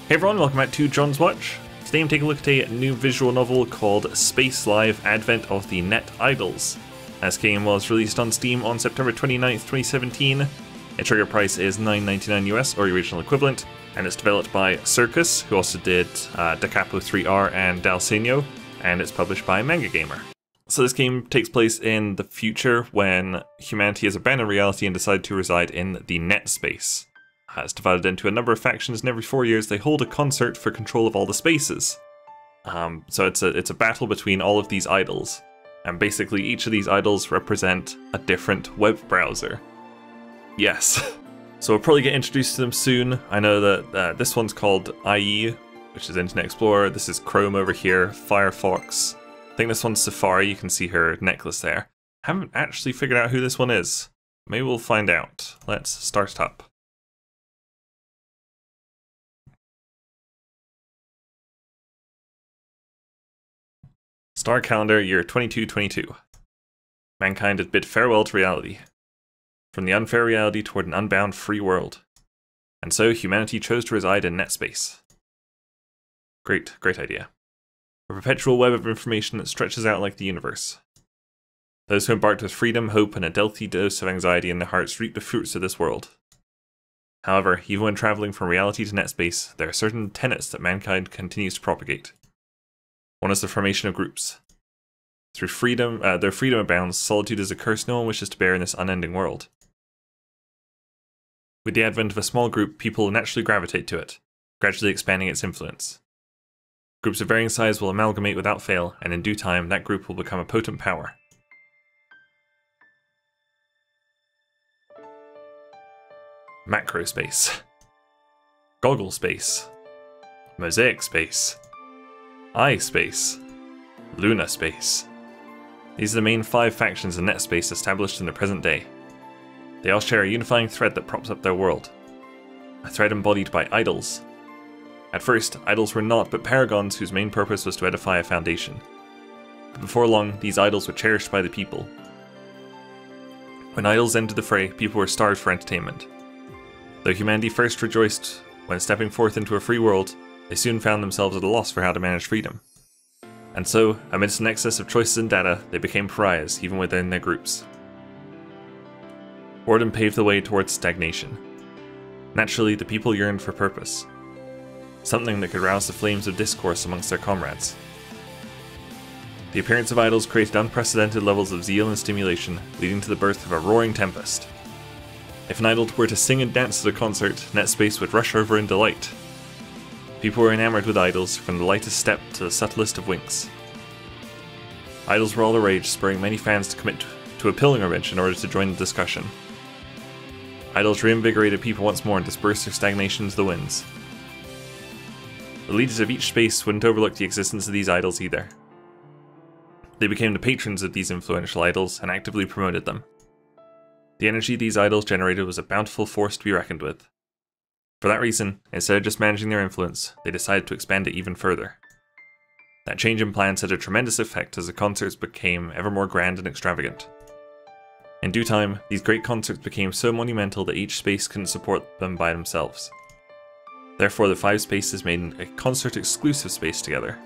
Hey everyone, welcome back to John's Watch. Today I'm taking a look at a new visual novel called Space Live: Advent of the Net Idols. This game was released on Steam on September 29th, 2017. Its trigger price is $9.99 US, or the original equivalent, and it's developed by Circus, who also did Capo 3R and Dal Segno, and it's published by Manga Gamer. So this game takes place in the future when humanity has abandoned reality and decided to reside in the net space. It's divided into a number of factions, and every 4 years they hold a concert for control of all the spaces. So it's a battle between all of these idols, and basically each of these idols represent a different web browser. Yes. So we'll probably get introduced to them soon. I know that this one's called IE, which is Internet Explorer. This is Chrome over here, Firefox. I think this one's Safari. You can see her necklace there. Haven't actually figured out who this one is. Maybe we'll find out. Let's start it up. Star Calendar, year 2222. Mankind had bid farewell to reality. From the unfair reality toward an unbound free world. And so humanity chose to reside in net space. Great idea. A perpetual web of information that stretches out like the universe. Those who embarked with freedom, hope, and a healthy dose of anxiety in their hearts reap the fruits of this world. However, even when traveling from reality to net space, there are certain tenets that mankind continues to propagate. One is the formation of groups. Through freedom, their freedom abounds, solitude is a curse no one wishes to bear in this unending world. With the advent of a small group, people naturally gravitate to it, gradually expanding its influence. Groups of varying size will amalgamate without fail, and in due time, that group will become a potent power. Macro space. Goggle space. Mosaic space. Eye space. Luna space. These are the main 5 factions in net space established in the present day. They all share a unifying thread that props up their world. A thread embodied by idols. At first, idols were naught but paragons whose main purpose was to edify a foundation. But before long, these idols were cherished by the people. When idols entered the fray, people were starved for entertainment. Though humanity first rejoiced when stepping forth into a free world, they soon found themselves at a loss for how to manage freedom. And so, amidst an excess of choices and data, they became pariahs even within their groups. Boredom paved the way towards stagnation. Naturally, the people yearned for purpose. Something that could rouse the flames of discourse amongst their comrades. The appearance of idols created unprecedented levels of zeal and stimulation, leading to the birth of a roaring tempest. If an idol were to sing and dance at a concert, net space would rush over in delight. People were enamored with idols, from the lightest step to the subtlest of winks. Idols were all the rage, spurring many fans to commit to a pilgrimage in order to join the discussion. Idols reinvigorated people once more and dispersed their stagnation to the winds. The leaders of each space wouldn't overlook the existence of these idols either. They became the patrons of these influential idols and actively promoted them. The energy these idols generated was a bountiful force to be reckoned with. For that reason, instead of just managing their influence, they decided to expand it even further. That change in plans had a tremendous effect as the concerts became ever more grand and extravagant. In due time, these great concerts became so monumental that each space couldn't support them by themselves. Therefore, the 5 spaces made a concert-exclusive space together.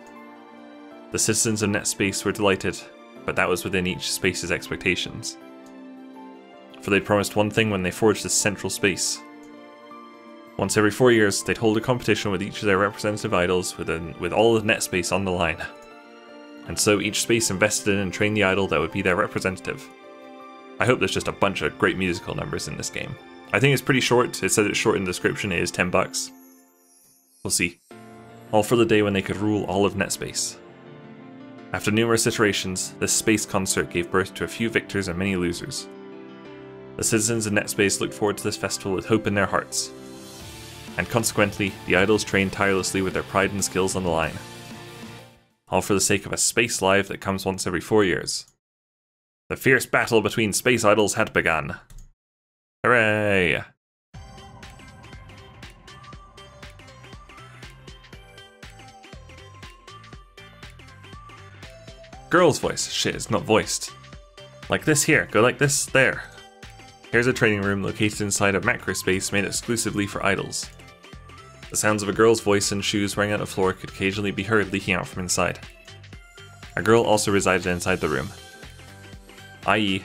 The citizens of net space were delighted, but that was within each space's expectations. For they'd promised one thing when they forged this central space. Once every 4 years, they'd hold a competition with each of their representative idols with all of net space on the line. And so each space invested in and trained the idol that would be their representative. I hope there's just a bunch of great musical numbers in this game. I think it's pretty short. It says it's short in the description. It is $10. We'll see. All for the day when they could rule all of net space. After numerous iterations, this space concert gave birth to a few victors and many losers. The citizens of net space looked forward to this festival with hope in their hearts. And consequently, the idols trained tirelessly with their pride and skills on the line. All for the sake of a space live that comes once every 4 years. The fierce battle between space idols had begun. Hooray! Girl's voice. Shit, it's not voiced. Like this here, go like this there. Here's a training room located inside a macro space made exclusively for idols. The sounds of a girl's voice and shoes wearing on the floor could occasionally be heard leaking out from inside. A girl also resided inside the room. I.e.,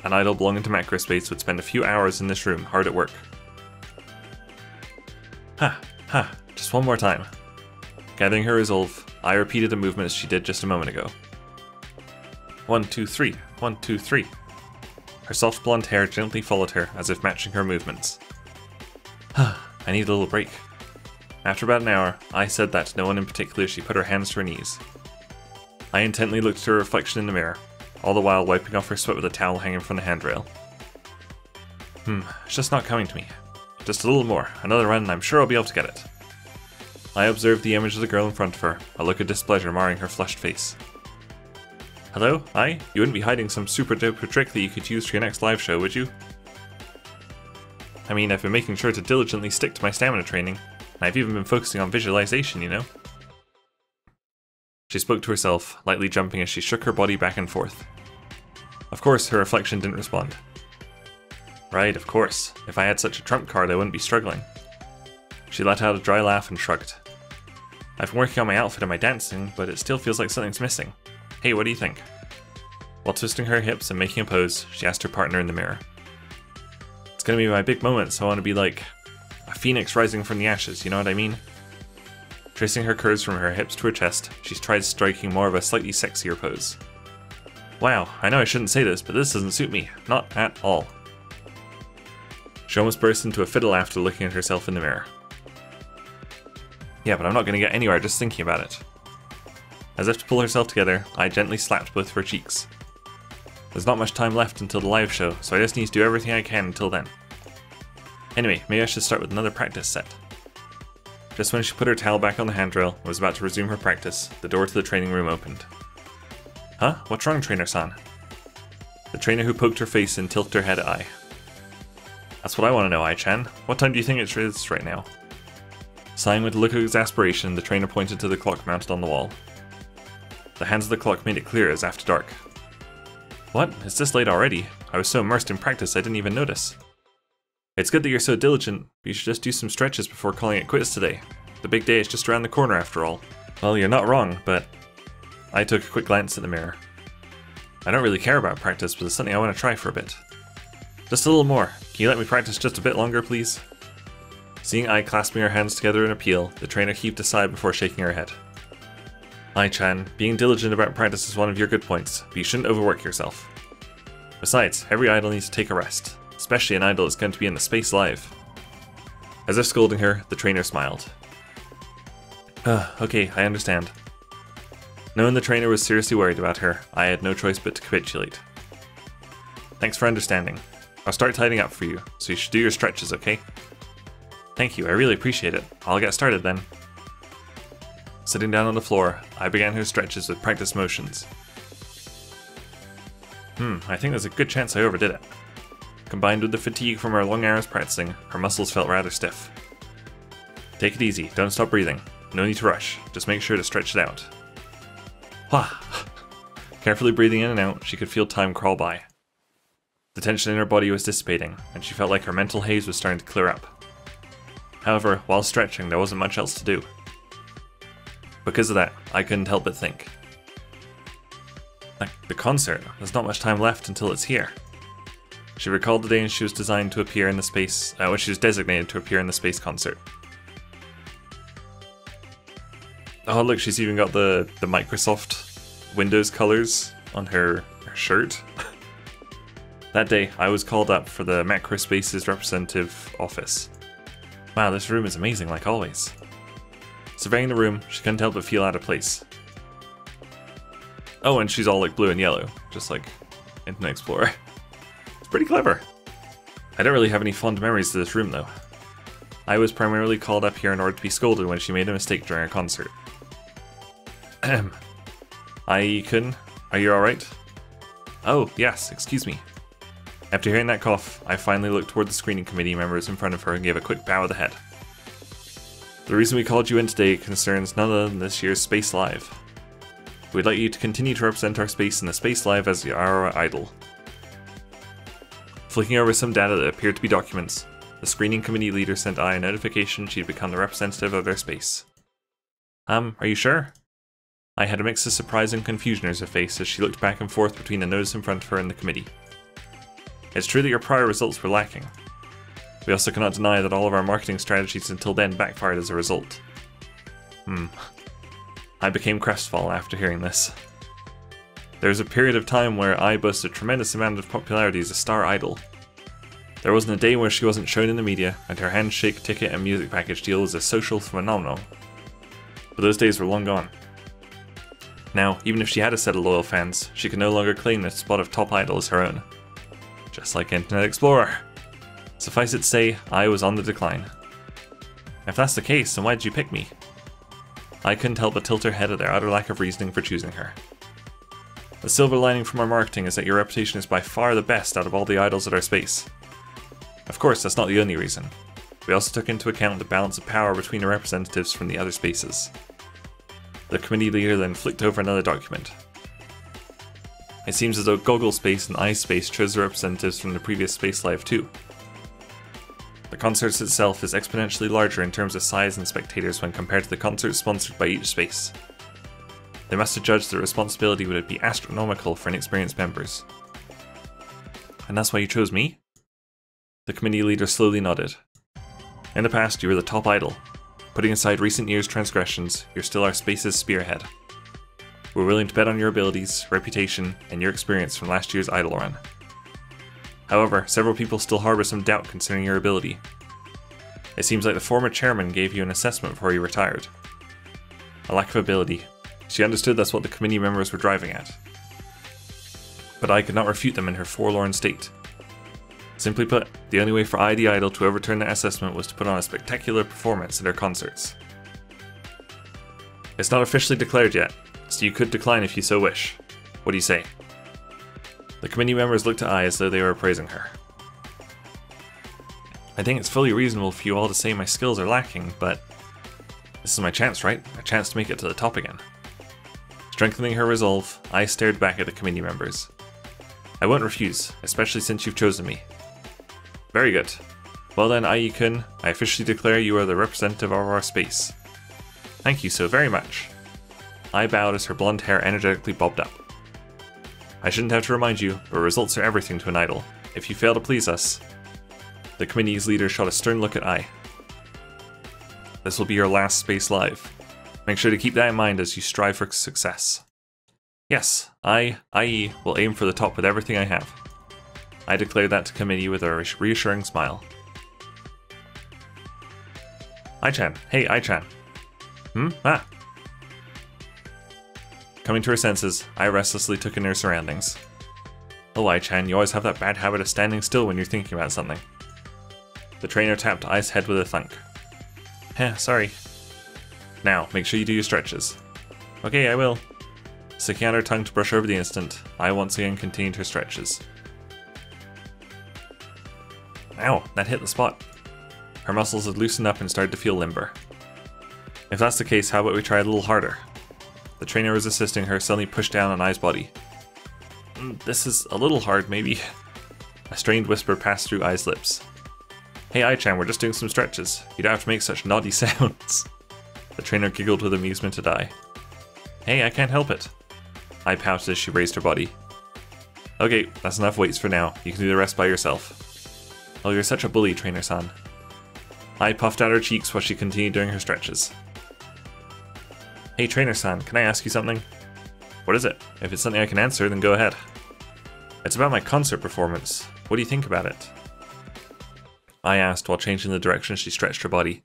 an idol belonging to Macrospace would spend a few hours in this room, hard at work. Just one more time. Gathering her resolve, I repeated the movements she did just a moment ago. 1, 2, 3, 1, 2, 3. Her soft blonde hair gently followed her, as if matching her movements. I need a little break. After about an hour, I said that to no one in particular as she put her hands to her knees. I intently looked at her reflection in the mirror, all the while wiping off her sweat with a towel hanging from the handrail. It's just not coming to me. Just a little more, another run and I'm sure I'll be able to get it. I observed the image of the girl in front of her, a look of displeasure marring her flushed face. Hello? Hi? You wouldn't be hiding some super duper trick that you could use for your next live show, would you? I mean, I've been making sure to diligently stick to my stamina training, and I've even been focusing on visualization, you know? She spoke to herself, lightly jumping as she shook her body back and forth. Of course, her reflection didn't respond. Right, of course. If I had such a trump card, I wouldn't be struggling. She let out a dry laugh and shrugged. I've been working on my outfit and my dancing, but it still feels like something's missing. Hey, what do you think? While twisting her hips and making a pose, she asked her partner in the mirror. It's gonna be my big moment, so I want to be like a phoenix rising from the ashes, you know what I mean? Tracing her curves from her hips to her chest, she's tried striking more of a slightly sexier pose. Wow, I know I shouldn't say this, but this doesn't suit me. Not at all. She almost burst into a fit of laughter looking at herself in the mirror. Yeah, but I'm not going to get anywhere just thinking about it. As if to pull herself together, I gently slapped both of her cheeks. There's not much time left until the live show, so I just need to do everything I can until then. Anyway, maybe I should start with another practice set. Just when she put her towel back on the handrail and was about to resume her practice, the door to the training room opened. Huh? What's wrong, trainer-san? The trainer who poked her face and tilted her head at I. That's what I want to know, Ai-chan. What time do you think it is right now? Sighing with a look of exasperation, the trainer pointed to the clock mounted on the wall. The hands of the clock made it clear it was after dark. What? It's this late already? I was so immersed in practice I didn't even notice. It's good that you're so diligent, but you should just do some stretches before calling it quits today. The big day is just around the corner after all. Well, you're not wrong, but... I took a quick glance at the mirror. I don't really care about practice, but it's something I want to try for a bit. Just a little more. Can you let me practice just a bit longer, please? Seeing I clasping her hands together in appeal, the trainer heaved a sigh before shaking her head. Ai-chan, being diligent about practice is one of your good points, but you shouldn't overwork yourself. Besides, every idol needs to take a rest, especially an idol that's going to be in the Space Live. As if scolding her, the trainer smiled. Okay, I understand. Knowing the trainer was seriously worried about her, I had no choice but to capitulate. Thanks for understanding. I'll start tidying up for you, so you should do your stretches, okay? Thank you, I really appreciate it. I'll get started then. Sitting down on the floor, I began her stretches with practice motions. I think there's a good chance I overdid it. Combined with the fatigue from our long hours practicing, her muscles felt rather stiff. Take it easy, don't stop breathing. No need to rush, just make sure to stretch it out. Carefully breathing in and out, she could feel time crawl by. The tension in her body was dissipating, and she felt like her mental haze was starting to clear up. However, while stretching, there wasn't much else to do. Because of that, I couldn't help but think. Like, the concert, there's not much time left until it's here. She recalled the day when she was designed to appear in the space, when she was designated to appear in the space concert. Oh look, she's even got the Microsoft Windows colors on her shirt. That day, I was called up for the Macrospace's representative office. Wow, this room is amazing like always. Surveying the room, she couldn't help but feel out of place. Oh, and she's all like blue and yellow, just like Internet Explorer. It's pretty clever. I don't really have any fond memories of this room though. I was primarily called up here in order to be scolded when she made a mistake during a concert. Ahem. Ai-kun, are you alright? Oh, yes, excuse me. After hearing that cough, I finally looked toward the screening committee members in front of her and gave a quick bow of the head. The reason we called you in today concerns none other than this year's Space Live. We'd like you to continue to represent our space in the Space Live as our idol. Flicking over some data that appeared to be documents, the screening committee leader sent Ai a notification she'd become the representative of their space. Are you sure? Ai had a mix of surprise and confusion in her face as she looked back and forth between the notice in front of her and the committee. It's true that your prior results were lacking. We also cannot deny that all of our marketing strategies until then backfired as a result. I became crestfallen after hearing this. There was a period of time where I boasted a tremendous amount of popularity as a star idol. There wasn't a day where she wasn't shown in the media, and her handshake, ticket and music package deal was a social phenomenon. But those days were long gone. Now, even if she had a set of loyal fans, she could no longer claim the spot of top idol as her own. Just like Internet Explorer. Suffice it to say, I was on the decline. If that's the case, then why did you pick me? I couldn't help but tilt her head at their utter lack of reasoning for choosing her. The silver lining from our marketing is that your reputation is by far the best out of all the idols at our space. Of course, that's not the only reason. We also took into account the balance of power between the representatives from the other spaces. The committee leader then flicked over another document. It seems as though Goggle Space and Ice Space chose the representatives from the previous Space Live too. The concert itself is exponentially larger in terms of size and spectators when compared to the concerts sponsored by each space. They must have judged the responsibility would be astronomical for inexperienced members. And that's why you chose me? The committee leader slowly nodded. In the past, you were the top idol. Putting aside recent years' transgressions, you're still our space's spearhead. We're willing to bet on your abilities, reputation, and your experience from last year's idol run. However, several people still harbor some doubt concerning your ability. It seems like the former chairman gave you an assessment before you retired. A lack of ability. She understood that's what the committee members were driving at. But I could not refute them in her forlorn state. Simply put, the only way for I, the idol, to overturn that assessment was to put on a spectacular performance at her concerts. It's not officially declared yet, so you could decline if you so wish. What do you say? The committee members looked at I as though they were appraising her. I think it's fully reasonable for you all to say my skills are lacking, but this is my chance, right? A chance to make it to the top again. Strengthening her resolve, I stared back at the committee members. I won't refuse, especially since you've chosen me. Very good. Well then, Ai-kun, I officially declare you are the representative of our space. Thank you so very much. I bowed as her blonde hair energetically bobbed up. I shouldn't have to remind you, but results are everything to an idol. If you fail to please us... The committee's leader shot a stern look at Ai. This will be your last Space Live. Make sure to keep that in mind as you strive for success. Yes, I, i.e., will aim for the top with everything I have. I declared that to committee with a reassuring smile. Ai-chan, hey Ai-chan. Ah. Coming to her senses, I restlessly took in her surroundings. Oh Ai-chan, you always have that bad habit of standing still when you're thinking about something. The trainer tapped Ai's head with a thunk. Heh, sorry. Now, make sure you do your stretches. Okay, I will. Sticking out her tongue to brush over the incident, I once again continued her stretches. Ow, that hit the spot. Her muscles had loosened up and started to feel limber. If that's the case, how about we try a little harder? The trainer was assisting her suddenly pushed down on Ai's body. This is a little hard, maybe. A strained whisper passed through Ai's lips. Hey Ai-chan, we're just doing some stretches. You don't have to make such naughty sounds. The trainer giggled with amusement at Ai. Hey, I can't help it. Ai pouted as she raised her body. Okay, that's enough weights for now. You can do the rest by yourself. Oh, you're such a bully, trainer-san. Ai puffed out her cheeks while she continued doing her stretches. Hey trainer-san, can I ask you something? What is it? If it's something I can answer, then go ahead. It's about my concert performance. What do you think about it? I asked while changing the direction she stretched her body.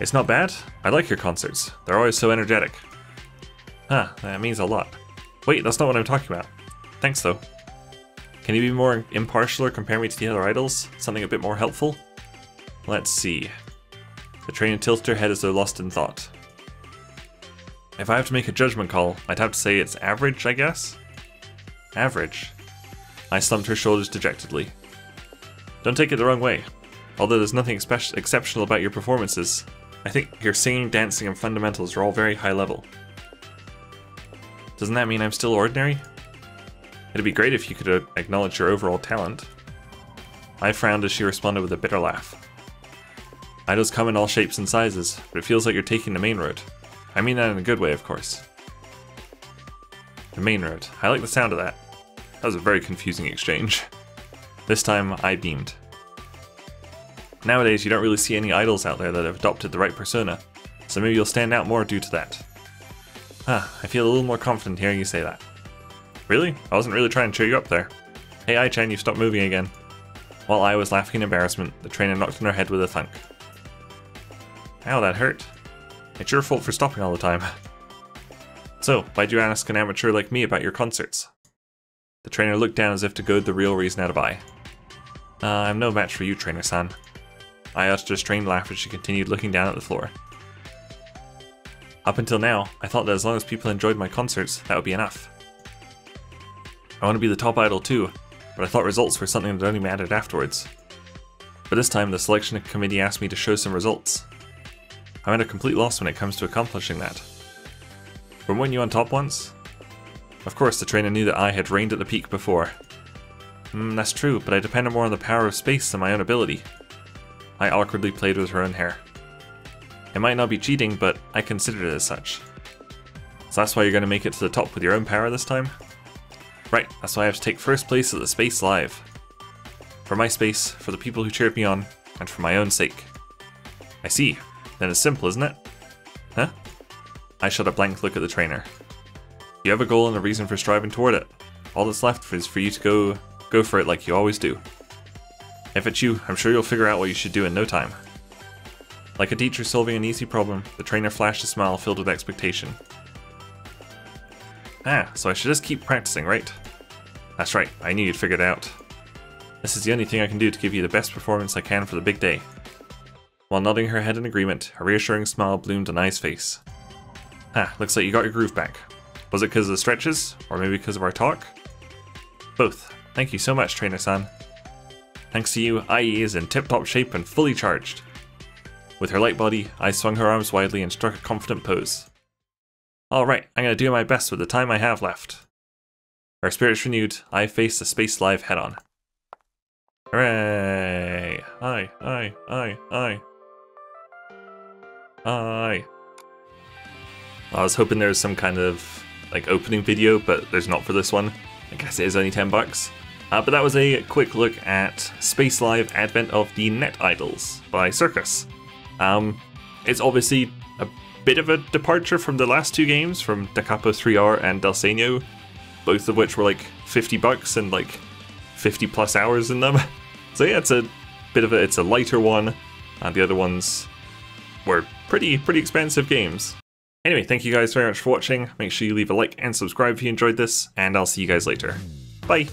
It's not bad. I like your concerts. They're always so energetic. Huh, that means a lot. Wait, that's not what I'm talking about. Thanks though. Can you be more impartial or compare me to the other idols? Something a bit more helpful? Let's see. The trainer tilted her head as though lost in thought. If I have to make a judgment call, I'd have to say it's average, I guess? Average. I slumped her shoulders dejectedly. Don't take it the wrong way. Although there's nothing exceptional about your performances, I think your singing, dancing, and fundamentals are all very high level. Doesn't that mean I'm still ordinary? It'd be great if you could acknowledge your overall talent. I frowned as she responded with a bitter laugh. Idols come in all shapes and sizes, but it feels like you're taking the main road. I mean that in a good way, of course. The main road. I like the sound of that. That was a very confusing exchange. This time, I beamed. Nowadays, you don't really see any idols out there that have adopted the right persona, so maybe you'll stand out more due to that. I feel a little more confident hearing you say that. Really? I wasn't really trying to cheer you up there. Hey, Ai-chan, you stopped moving again. While I was laughing in embarrassment, the trainer knocked on her head with a thunk. Ow, that hurt. It's your fault for stopping all the time. So, why'd you ask an amateur like me about your concerts? The trainer looked down as if to goad the real reason out of Ai. I'm no match for you, trainer-san. I uttered a strained laugh as she continued looking down at the floor. Up until now, I thought that as long as people enjoyed my concerts, that would be enough. I want to be the top idol too, but I thought results were something that only mattered afterwards. But this time, the selection committee asked me to show some results. I'm at a complete loss when it comes to accomplishing that. Weren't you on top once? Of course, the trainer knew that I had reigned at the peak before. That's true, but I depended more on the power of space than my own ability. I awkwardly played with her own hair. It might not be cheating, but I considered it as such. So that's why you're going to make it to the top with your own power this time? Right, that's why I have to take first place at the Space Live. For my space, for the people who cheered me on, and for my own sake. I see. Then it's simple, isn't it? Huh? I shot a blank look at the trainer. You have a goal and a reason for striving toward it. All that's left is for you to go for it like you always do. If it's you, I'm sure you'll figure out what you should do in no time. Like a teacher solving an easy problem, the trainer flashed a smile filled with expectation. So I should just keep practicing, right? That's right, I knew you'd figure it out. This is the only thing I can do to give you the best performance I can for the big day. While nodding her head in agreement, a reassuring smile bloomed on Ai's face. Looks like you got your groove back. Was it because of the stretches, or maybe because of our talk? Both. Thank you so much, trainer-san. Thanks to you, IE is in tip-top shape and fully charged. With her light body, I swung her arms widely and struck a confident pose. Alright, I'm gonna do my best with the time I have left. Our spirits renewed, I faced the Space Live head-on. Hooray! Aye. I was hoping there was some kind of like opening video, but there's not for this one. I guess it is only $10. But that was a quick look at Space Live Advent of the Net Idols by Circus. It's obviously a bit of a departure from the last two games, from the Capo 3R and Dal Segno, both of which were like $50 and like 50 plus hours in them. So yeah, it's a bit of it's a lighter one, and the other ones were pretty expensive games. Anyway, thank you guys very much for watching. Make sure you leave a like and subscribe if you enjoyed this, and I'll see you guys later. Bye!